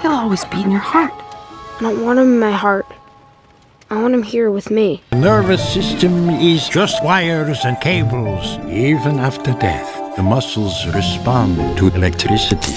He'll always be in your heart. I don't want him in my heart. I want him here with me. The nervous system is just wires and cables. Even after death, the muscles respond to electricity.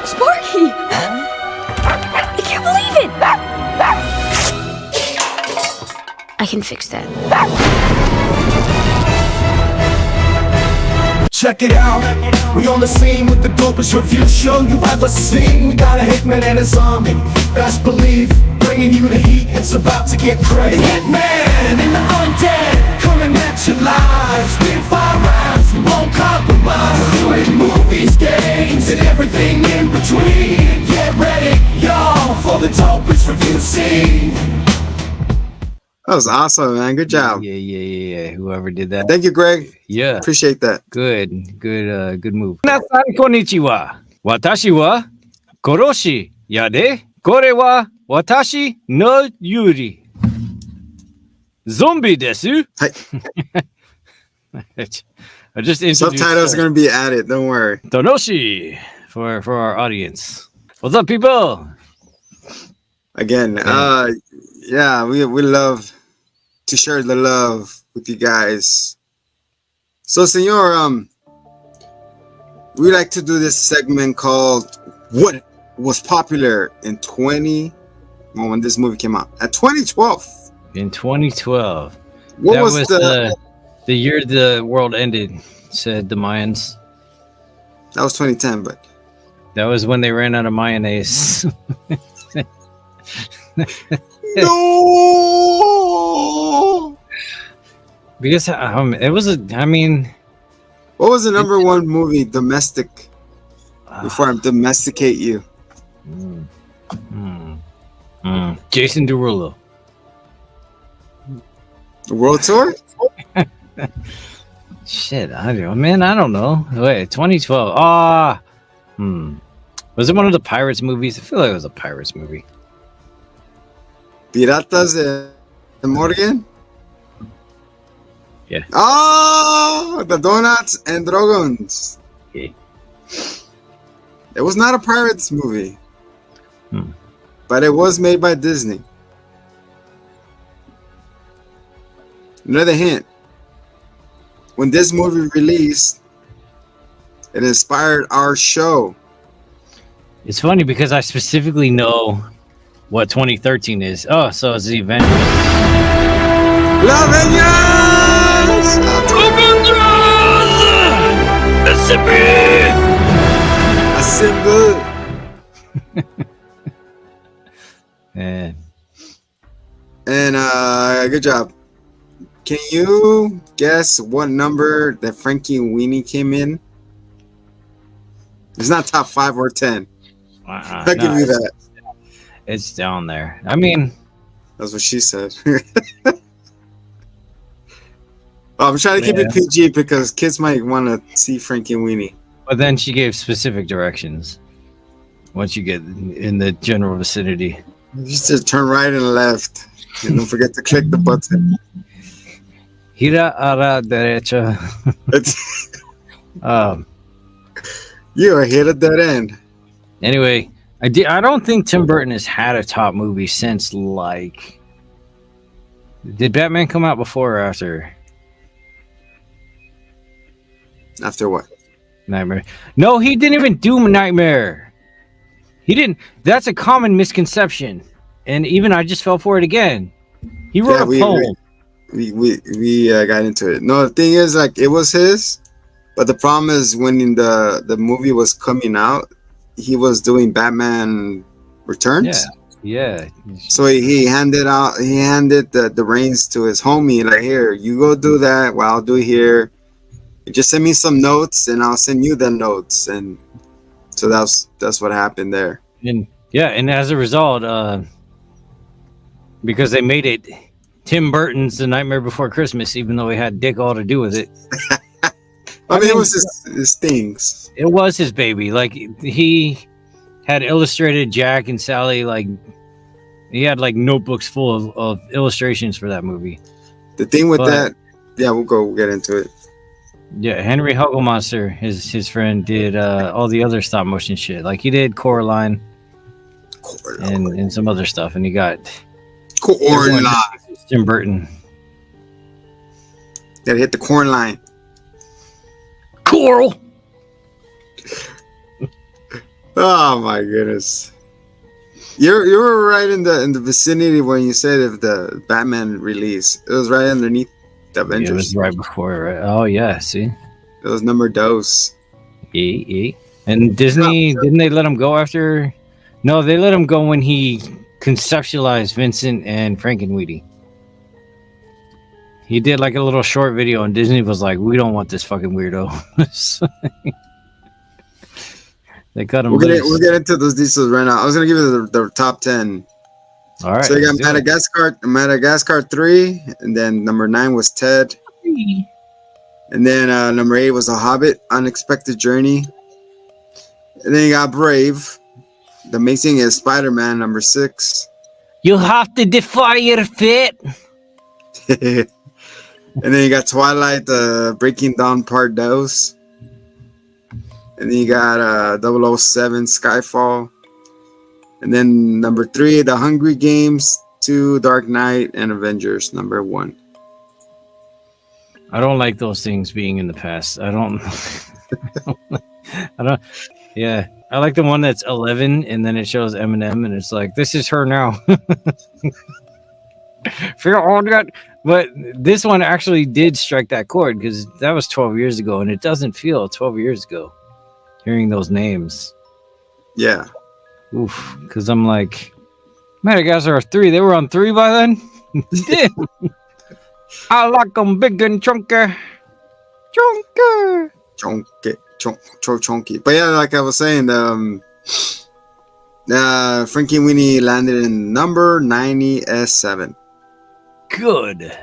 Sparky! I can't believe it! I can fix that. Check it out, we on the scene with the dopest review show you've ever seen. We got a hitman and his army, best believe, bringing you the heat, it's about to get crazy. Hitman and the undead, coming at you live. Spin 5 rounds, we won't compromise. We're doing movies, games, and everything in between. Get ready, y'all, for the dopest review scene. That was awesome, man. Good job. Yeah. Whoever did that. Thank you, Greg. Yeah. Appreciate that. Good move. 皆さんこんにちは。私は殺し屋で、これは私の有利。ゾンビです。はい。I just introduced Subtitles are going to be added. Don't worry. Tonoshi for our audience. What's up, people? Again, yeah, we love to share the love with you guys. So, Senor, we like to do this segment called What Was Popular in when this movie came out? At 2012. In 2012. What that was the year the world ended, said the Mayans. That was 2010, but that was when they ran out of mayonnaise. No. Because it was what was the number one movie domestic before I domesticate you? Jason Derulo. The World Tour? Shit, I don't know. Wait, 2012. Was it one of the Pirates movies? I feel like it was a Pirates movie. Piratas de Morgan? Yeah. Oh, the Donuts and Dragons. Okay. It was not a Pirates movie. But it was made by Disney. Another hint. When this movie released, it inspired our show. It's funny because I specifically know what 2013 is. Oh, so it's the Avengers. La Avengers! Assemble! And good job. Can you guess what number that Frankenweenie came in? It's not top 5 or 10. I'll give you that. It's down there. I mean, that's what she said. I'm trying to keep it PG because kids might want to see Frankenweenie. But then she gave specific directions once you get in the general vicinity. You just turn right and left. And don't forget to click the button. Gira a la derecha. You are hit at that end. Anyway, I don't think Tim Burton has had a top movie since, like... Did Batman come out before or after? After what? Nightmare. No, he didn't even do Nightmare. He didn't. That's a common misconception. And even I just fell for it again. He wrote a poem. We got into it. No, the thing is, like, it was his, but the problem is when the movie was coming out, he was doing Batman Returns. Yeah. So he handed the reins to his homie. Like, here, you go do that. Well, I'll do here. You just send me some notes, and I'll send you the notes. And so that's what happened there. And as a result, because they made it Tim Burton's The Nightmare Before Christmas, even though he had dick all to do with it. I mean, it was his things. It was his baby. Like, he had illustrated Jack and Sally, like, He had like notebooks full of illustrations for that movie. The thing with But- that, yeah, we'll get into it. Yeah, Henry Hugelmonster, his friend, did all the other stop motion shit. Like he did Coraline and some other stuff, and he got Coraline. Tim Burton. Gotta hit the corn line. Coral. Oh my goodness. You were right in the vicinity when you said if the Batman release. It was right underneath the Avengers. It was right before, right? Oh yeah, see. It was number dos. Yeah. And Disney, didn't they let him go after? No, they let him go when he conceptualized Vincent and Frankenweenie. He did like a little short video, and Disney was like, "We don't want this fucking weirdo." So they cut him. We'll get into those details right now. I was gonna give you the top 10. All right. So you got Madagascar 3, and then number 9 was Ted, and then number 8 was The Hobbit: Unexpected Journey, and then you got Brave. The Amazing is Spider-Man, number 6. You have to defy your fate. And then you got Twilight, Breaking Dawn Part Dos. And then you got 007 Skyfall. And then number 3, The Hungry Games, 2, Dark Knight, and Avengers, number 1. I don't like those things being in the past. I don't. Yeah, I like the one that's 11, and then it shows Eminem, and it's like, this is her now. Feel all that. But this one actually did strike that chord because that was 12 years ago, and it doesn't feel 12 years ago hearing those names. Yeah. Oof, because I'm like, Madagascar 3, they were on 3 by then? Damn. I like them big and chunky. Chunky. But yeah, like I was saying, Frankenweenie landed in number 90S7. Good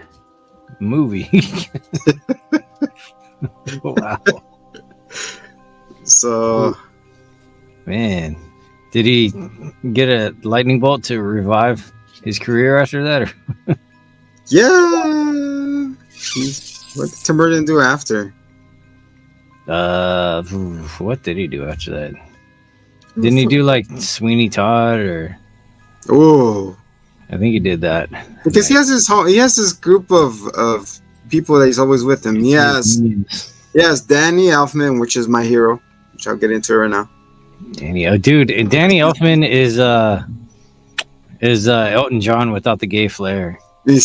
movie. Wow. So, man, did he get a lightning bolt to revive his career after that? Or? yeah. What did Tim Burton do after? What did he do after that? Didn't he do like Sweeney Todd or? Oh, I think he did that. because he has this group of people that he's always with him. He has Danny Elfman, which is my hero, which I'll get into right now. Danny, oh dude, and Danny Elfman is Elton John without the gay flair. You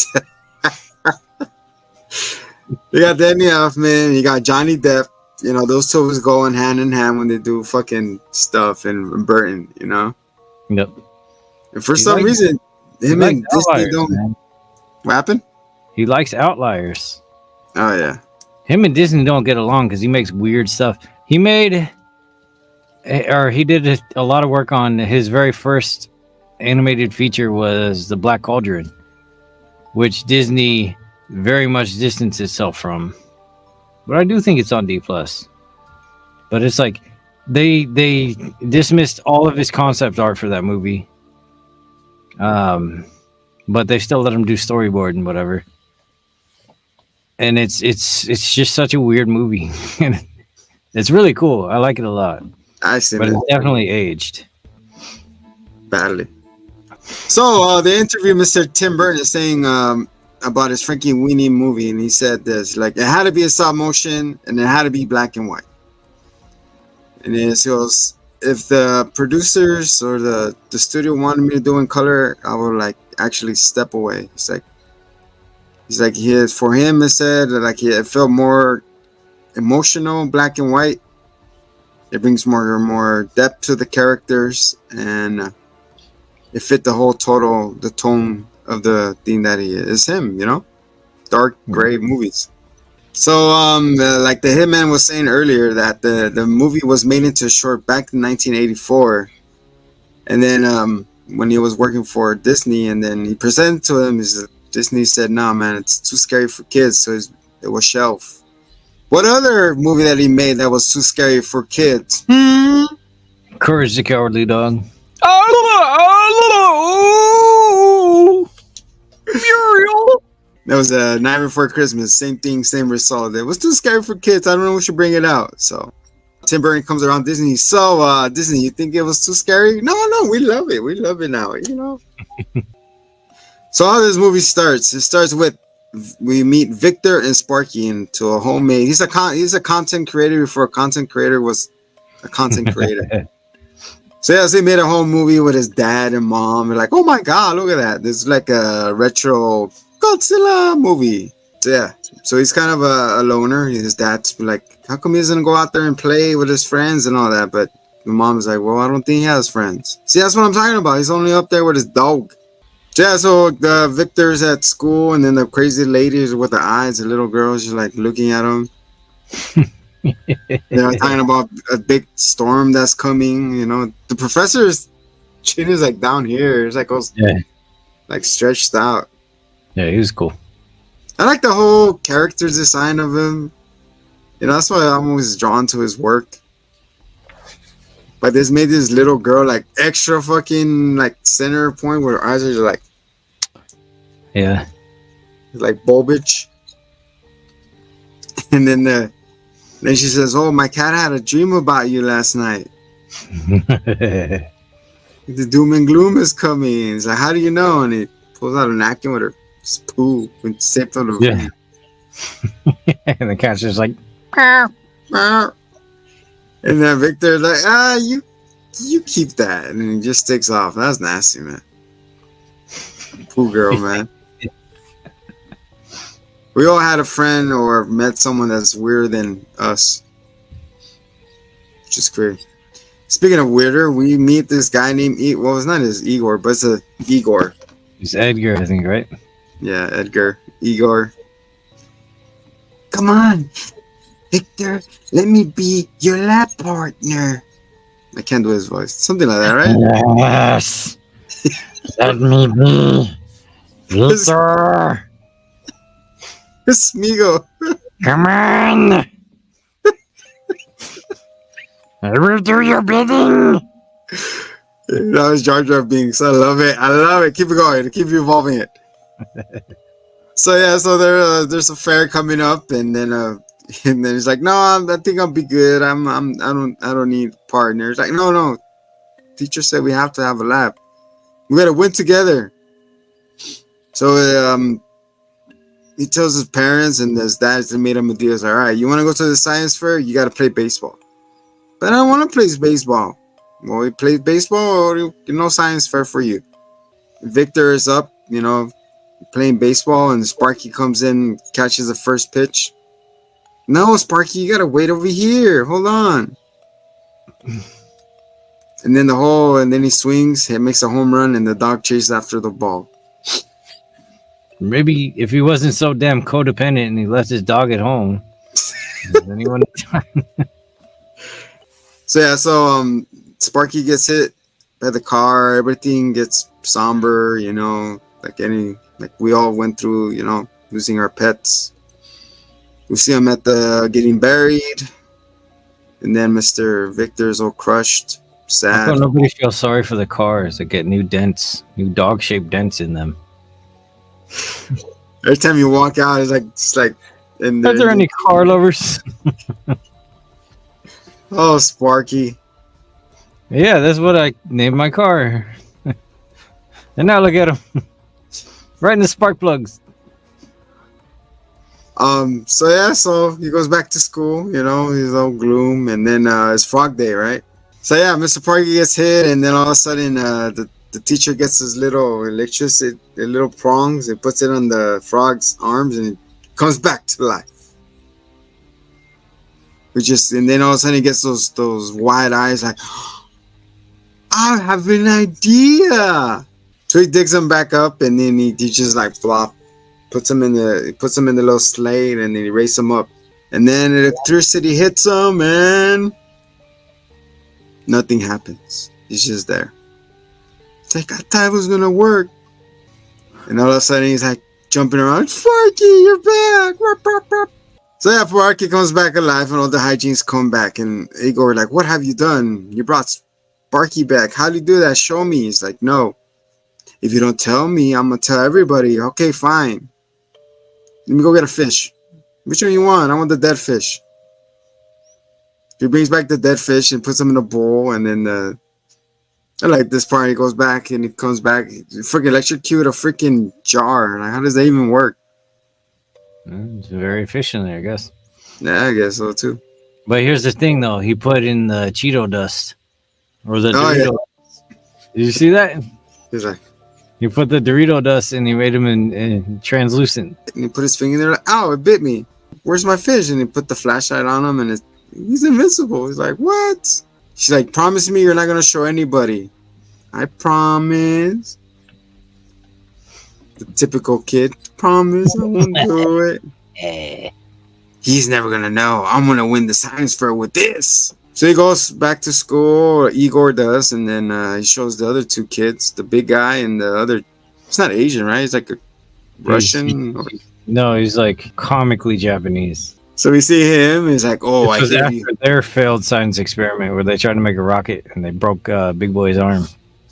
got Danny Elfman, you got Johnny Depp. You know, those two was going hand in hand when they do fucking stuff in Burton, you know? Yep. And for some reason, him and Disney don't... Man. What happened? He likes outliers. Oh, yeah. Him and Disney don't get along because he makes weird stuff. He did a lot of work on his very first animated feature was The Black Cauldron, which Disney very much distanced itself from. But I do think it's on D+. But it's like they dismissed all of his concept art for that movie. But they still let him do storyboard and whatever. And it's just such a weird movie. It's really cool. I like it a lot. I see. But it's definitely aged badly. So the interview, Mr. Tim Burton is saying about his Frankenweenie movie, and he said this, like, it had to be a stop motion and it had to be black and white. And he goes, if the producers or the studio wanted me to do in color, I would like actually step away. He's like for him, it said like it felt more emotional, black and white. It brings more depth to the characters, and it fit the tone of the thing that he is him, you know, dark gray movies. So like the Hitman was saying earlier, that the movie was made into a short back in 1984, and then when he was working for Disney, and then he presented to him, Disney said, "No, man, it's too scary for kids," so it was shelved. What other movie that he made that was too scary for kids? Courage the Cowardly Dog. That was a Night Before Christmas. Same thing, same result. It was too scary for kids. I don't know if we should bring it out. So Tim Burton comes around Disney. So Disney, you think it was too scary? No, we love it. We love it now. You know. So how this movie starts? It starts with we meet Victor and Sparky into a homemade. He's a content creator before a content creator was a content creator. So yeah, so he made a whole movie with his dad and mom. They're like, oh my god, look at that! This is like a retro Godzilla movie. So yeah, so he's kind of a loner. His dad's like, how come he doesn't go out there and play with his friends and all that? But the mom's like, well, I don't think he has friends. See, that's what I'm talking about. He's only up there with his dog. Yeah, so the Victor's at school, and then the crazy ladies with the eyes, the little girls, just like looking at him. They're talking about a big storm that's coming. You know, the professor's chin is like down here. It's like like stretched out. Yeah, he was cool. I like the whole character design of him. You know, that's why I'm always drawn to his work. But this made this little girl like extra fucking like center point where her eyes are like, yeah, like bulbage. And then she says, "Oh, my cat had a dream about you last night. The doom and gloom is coming." He's like, "How do you know?" And he pulls out a napkin with her poo and sipped on the And the cat's just like, and then Victor's like, you keep that. And he just takes off. That's nasty, man. Poor girl, man. We all had a friend or met someone that's weirder than us. Which is great. Speaking of weirder, we meet this guy named well, it's not his Igor, but it's a Igor. He's Edgar, I think, right? Yeah, Edgar. Igor. Come on, Victor, let me be your lab partner. I can't do his voice. Something like that, right? Yes. Let me be Victor. It's Smigo. Come on. I will do your bidding. That was Jar Jar Binks. I love it. I love it. Keep it going. Keep evolving it. So yeah, so there's a fair coming up, and then he's like, "No, I think I'll be good. I don't need partners." Like, no. Teacher said we have to have a lab. We gotta win together. So he tells his parents and his dad made him a deal. He's like, all right, you want to go to the science fair? You got to play baseball. But I don't want to play baseball. Well, we play baseball or science fair for you. Victor is up, playing baseball, and Sparky comes in, catches the first pitch. No, Sparky, you got to wait over here. Hold on. And then he swings, he makes a home run, and the dog chases after the ball. Maybe if he wasn't so damn codependent and he left his dog at home, then he wouldn't have time. So Sparky gets hit by the car. Everything gets somber, like we all went through, losing our pets. We see him getting buried, and then Mr. Victor's all crushed, sad. Nobody feels sorry for the cars that get new dog-shaped dents in them. Every time you walk out, it's like. Are there any car lovers? Oh, Sparky. Yeah, that's what I named my car. And now look at him. Right in the spark plugs. So he goes back to school, he's all gloom, and then it's Frog Day, right? So yeah, Mr. Parky gets hit, and then all of a sudden the teacher gets his little electricity, the little prongs, and puts it on the frog's arms, and it comes back to life. And then all of a sudden he gets those wide eyes, like, I have an idea. So he digs him back up, and then he just like flop, puts him in the little sleigh, and then he races him up, and then electricity hits him, and nothing happens. He's just there. It's like, I thought it was gonna work, and all of a sudden he's like jumping around. Sparky, you're back! So yeah, Sparky comes back alive, and all the hijinks come back, and Igor like, what have you done? You brought Sparky back. How do you do that? Show me. He's like, no. If you don't tell me, I'm gonna tell everybody. Okay, fine. Let me go get a fish. Which one you want? I want the dead fish. He brings back the dead fish and puts them in a bowl, and then I like this part. He goes back and he comes back. Freaking electrocute a freaking jar. Like, how does that even work? It's very efficient there, I guess. Yeah, I guess so too. But here's the thing, though. He put in the Cheeto dust. Or the Dorito. Yeah. Did you see that? He's like, He put the Dorito dust and he made him in translucent. and he put his finger there. Like, ow! It bit me. Where's my fish? And he put the flashlight on him, and he's invincible. He's like, what? She's like, promise me you're not gonna show anybody. I promise. The typical kid. Promise I won't do it. He's never gonna know. I'm gonna win the science fair with this. So he goes back to school, or Igor does, and then he shows the other two kids, the big guy and the other. It's not Asian, right? He's like a Russian. No, he's like comically Japanese. So we see him. He's like, "Oh, I This was hear after you." their failed science experiment where they tried to make a rocket and they broke Big Boy's arm.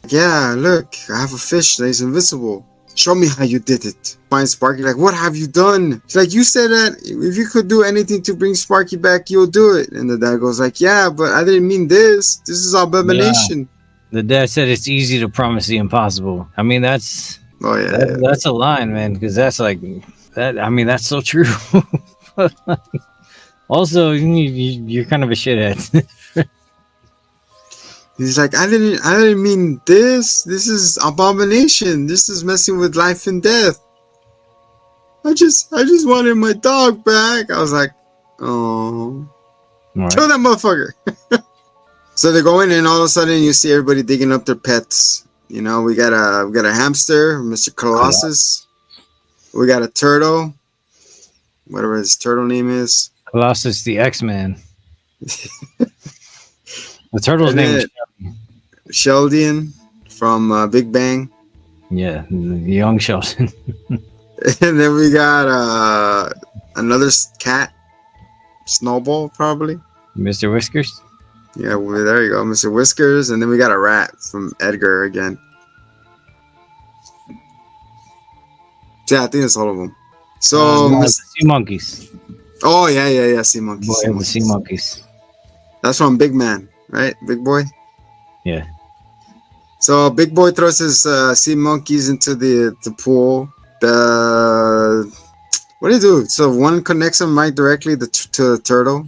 Yeah, look, I have a fish that is invincible. Show me how you did it. Find Sparky, like, what have you done? He's like, you said that if you could do anything to bring Sparky back, you'll do it. And the dad goes like, yeah, but I didn't mean this. This is abomination. The dad said it's easy to promise the impossible. I mean, that's Oh yeah, that's a line, man, because that's like that. I mean, that's so true. Also, you're kind of a shithead. He's like, I didn't mean this. This is abomination. This is messing with life and death. I just wanted my dog back. I was like, oh, kill that motherfucker. So they're going in. All of a sudden, you see everybody digging up their pets. You know, we got a hamster, Mr. Colossus. We got a turtle, whatever his turtle name is. Colossus, the X-Man. The turtle's name is Sheldon from Big Bang. the young Sheldon. And then we got another cat, Snowball, probably. Mr. Whiskers. Yeah, well, there you go, Mr. Whiskers. And then we got a rat from Edgar again. Yeah, I think it's all of them. So, The sea monkeys. oh yeah, sea monkeys. Boy, Sea the monkeys. sea monkeys. That's from Big Man, right? Big Boy. Yeah. So Big Boy throws his sea monkeys into the pool. What do you do? So one connects them right directly to the turtle.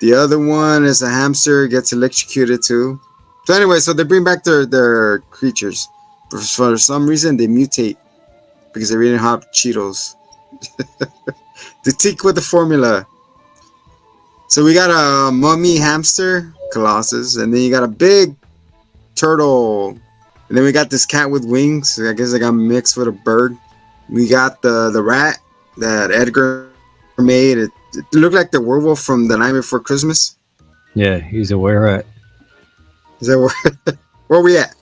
The other one is a hamster, gets electrocuted too. So anyway, so they bring back their creatures. For some reason, they mutate because they're eating hot Cheetos. They tick with the formula. So we got a mummy hamster, Colossus, and then you got a big turtle. And then we got this cat with wings. I guess I got mixed with a bird. We got the rat that Edgar made. It looked like the werewolf from The Night Before Christmas. Yeah, he's a were-rat. Is that where we at?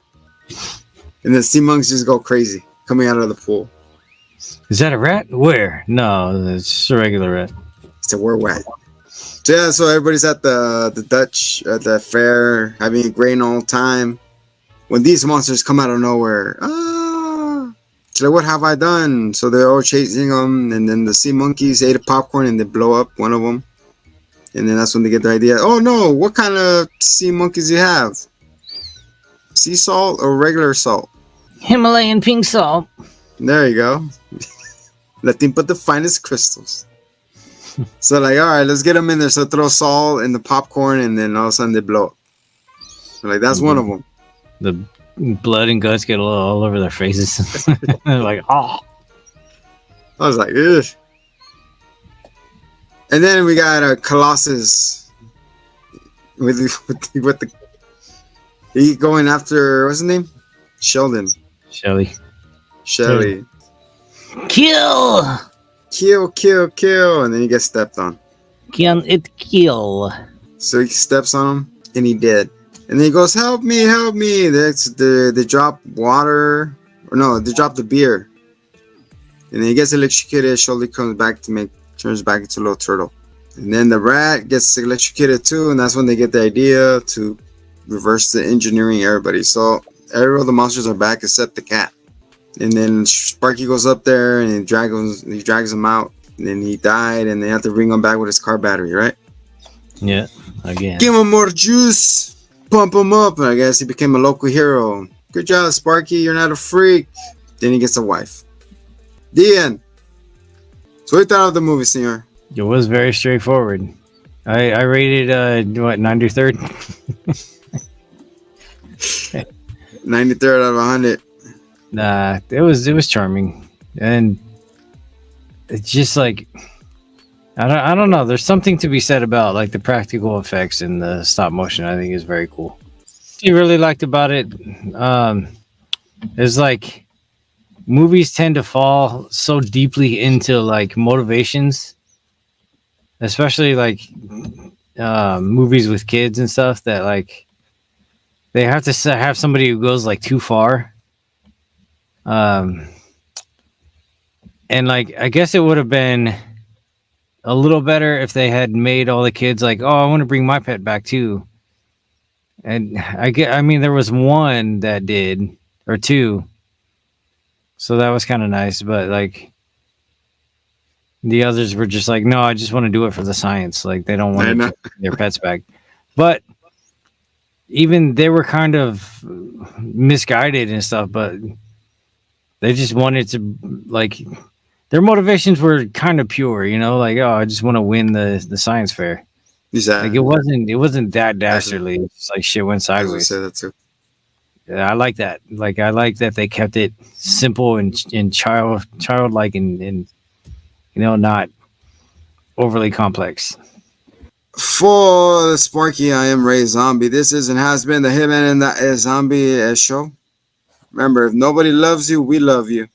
And the sea monks just go crazy coming out of the pool. Is that a rat? Where? No, it's just a regular rat. It's a werewolf. So yeah, so everybody's at the Dutch at the fair having a great old time. When these monsters come out of nowhere, it's like, what have I done? So they're all chasing them, and then the sea monkeys ate a popcorn and they blow up one of them. And then that's when they get the idea. Oh no, what kind of sea monkeys do you have? Sea salt or regular salt? Himalayan pink salt. There you go. Nothing but the finest crystals. So like, all right, let's get them in there. So throw salt in the popcorn, and then all of a sudden they blow up. So like, that's one of them. The blood and guts get all over their faces. They're like, oh. I was like, ugh. And then we got a Colossus with the he going after, what's his name? Sheldon. Shelly. Shelly. Kill! Kill, and then he gets stepped on. Can it kill? So he steps on him, and he dead. And then he goes, help me. They drop water, or no, they drop the beer. And then he gets electrocuted. Shelly comes back turns back into a little turtle. And then the rat gets electrocuted too, and that's when they get the idea to reverse the engineering everybody. So all the monsters are back except the cat. And then Sparky goes up there and he drags him out. And then he died, and they have to bring him back with his car battery, right? Yeah, again. Give him more juice, pump him up, and I guess he became a local hero. Good job, Sparky. You're not a freak. Then he gets a wife. The end. So what you thought of the movie, senor? It was very straightforward. I rated 93rd. 93rd out of 100. Nah, it was charming, and it's just like I don't know. There's something to be said about like the practical effects and the stop motion. I think is very cool. What I really liked about it is like movies tend to fall so deeply into like motivations, especially like movies with kids and stuff, that like they have to have somebody who goes like too far. And like I guess it would have been a little better if they had made all the kids like, oh, I want to bring my pet back too. And I mean there was one that did, or two. So that was kind of nice, but like the others were just like, no, I just want to do it for the science. Like they don't want to bring their pets back. But even they were kind of misguided and stuff, but they just wanted to like their motivations were kind of pure, you know, like, oh, I just want to win the science fair. Exactly. Like it wasn't that dastardly. It's just like shit went I was sideways. say that too. Yeah, I like that. Like I like that they kept it simple and childlike and you know, not overly complex. For Sparky, I am Ray Zombie. This is and has been the Hitman and the Zombie show. Remember, if nobody loves you, we love you.